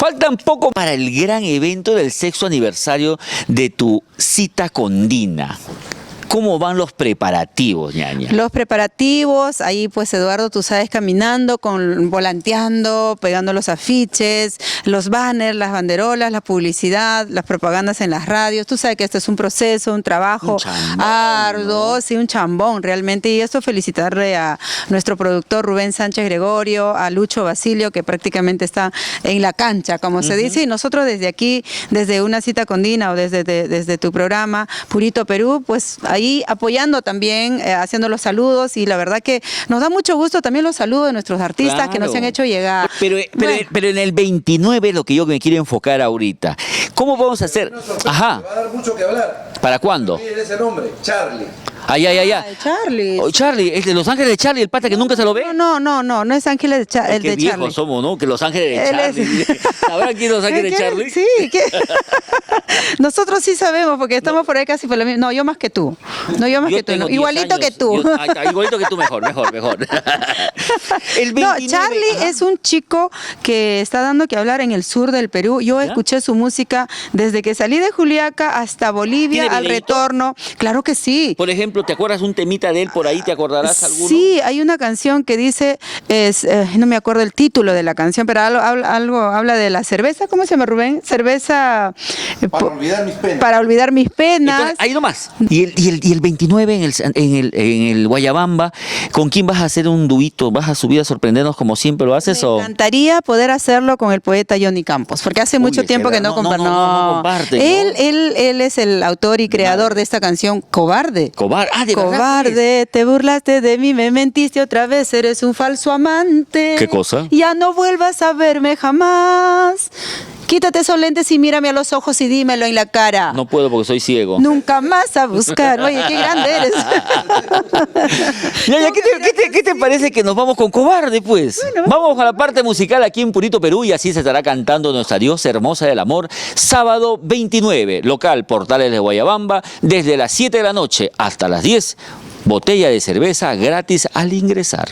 Faltan poco para el gran evento del sexto aniversario de tu cita con Dina. ¿Cómo van los preparativos, ñaña? Los preparativos, ahí pues Eduardo, tú sabes, caminando, volanteando, pegando los afiches, los banners, las banderolas, la publicidad, las propagandas en las radios. Tú sabes que esto es un proceso, un trabajo arduo, sí, un chambón realmente. Y esto felicitarle a nuestro productor Rubén Sánchez Gregorio, a Lucho Basilio, que prácticamente está en la cancha, como se dice. Y nosotros desde aquí, desde Una Cita con Dina o desde tu programa Purito Perú, pues ahí apoyando también, haciendo los saludos, y la verdad que nos da mucho gusto también los saludos de nuestros artistas que nos han hecho llegar. Pero en el 29 es lo que yo me quiero enfocar ahorita. ¿Cómo vamos a hacer? Ajá. Va a dar mucho que hablar. ¿Para cuándo? Miren ese nombre, Charlie. Ay. Charlie. Oh, Charlie, es de Los Ángeles de Charlie, el pata que nunca se lo ve. No es Ángeles de Charlie. Qué viejos somos, ¿no? Que Los Ángeles de Él Charlie. ¿Sabrán quién es Los Ángeles de Charlie? Sí, nosotros sí sabemos porque estamos por ahí casi por la misma. No, yo más que tú. No, yo más que tú. Tengo No. 10 Igualito años. que tú. Igualito que tú, mejor. El 29, No, Charlie es un chico que está dando que hablar en el sur del Perú. Yo escuché su música desde que salí de Juliaca hasta Bolivia, ¿Tiene al videíto? Claro que sí. Por ejemplo, ¿te acuerdas un temita de él por ahí? ¿Te acordarás alguno? Sí, hay una canción que dice, no me acuerdo el título de la canción, pero algo habla de la cerveza. ¿Cómo se llama, Rubén? Cerveza... Para olvidar mis penas. Para olvidar mis penas. Entonces, ahí nomás. Y el 29 en el Guayabamba, ¿con quién vas a hacer un duito? ¿Vas a subir a sorprendernos como siempre lo haces? Me o encantaría poder hacerlo con el poeta Johnny Campos, porque hace mucho tiempo que no comparto. No comparte, ¿no? Él es el autor y creador de esta canción, Cobarde. Cobarde. Ah, de verdad. Cobarde, te burlaste de mí, me mentiste otra vez, eres un falso amante. ¿Qué cosa? Ya no vuelvas a verme jamás. Quítate esos lentes y mírame a los ojos y dímelo en la cara. No puedo porque soy ciego. Nunca más a buscar. Oye, qué grande eres. Ya, ¿qué te parece que nos vamos con Cobarde, pues? Bueno, vamos a la parte musical aquí en Purito Perú y así se estará cantando nuestra diosa hermosa del amor. Sábado 29, local Portales de Guayabamba, desde las 7 de la noche hasta las 10. Botella de cerveza gratis al ingresar.